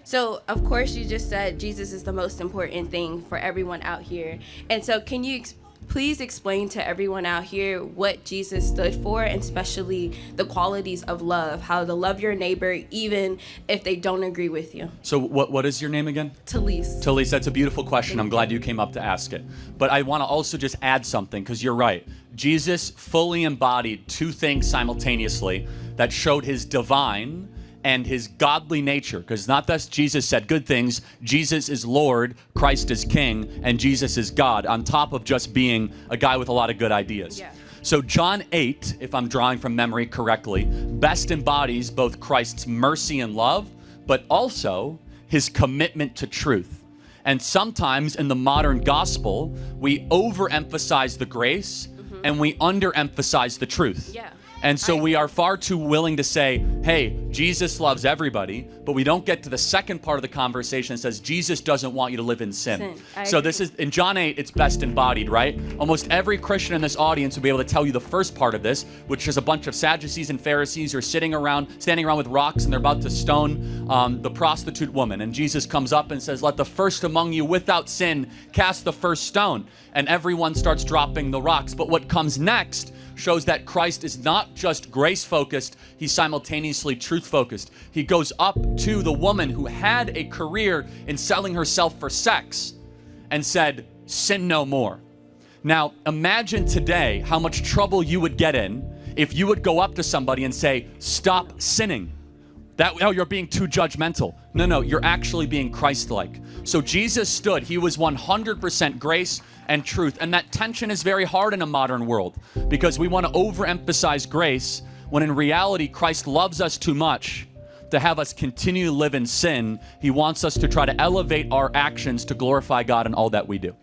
So, of course, you just said Jesus is the most important thing for everyone out here. And so, can you please explain to everyone out here what Jesus stood for, and especially the qualities of love, how to love your neighbor even if they don't agree with you? So what is your name again? Talise. Talise, that's a beautiful question. I'm glad you came up to ask it. But I want to also just add something, because you're right. Jesus fully embodied two things simultaneously that showed his divine and his godly nature, because not that Jesus said good things. Jesus is Lord, Christ is King, and Jesus is God, on top of just being a guy with a lot of good ideas. Yeah. So John 8, if I'm drawing from memory correctly, best embodies both Christ's mercy and love, but also his commitment to truth. And sometimes in the modern gospel, we overemphasize the grace and we underemphasize the truth. Yeah. And so we are far too willing to say, hey, Jesus loves everybody, but we don't get to the second part of the conversation that says Jesus doesn't want you to live in sin. So this is, in John 8, it's best embodied, right? Almost every Christian in this audience will be able to tell you the first part of this, which is a bunch of Sadducees and Pharisees who are standing around with rocks, and they're about to stone the prostitute woman. And Jesus comes up and says, let the first among you without sin cast the first stone. And everyone starts dropping the rocks. But what comes next shows that Christ is not just grace-focused, he's simultaneously truth-focused. He goes up to the woman who had a career in selling herself for sex and said, sin no more. Now, imagine today how much trouble you would get in if you would go up to somebody and say, stop sinning. Oh, you're being too judgmental. No, you're actually being Christ-like. So Jesus stood, he was 100% grace and truth. And that tension is very hard in a modern world, because we want to overemphasize grace when in reality Christ loves us too much to have us continue to live in sin. He wants us to try to elevate our actions to glorify God in all that we do.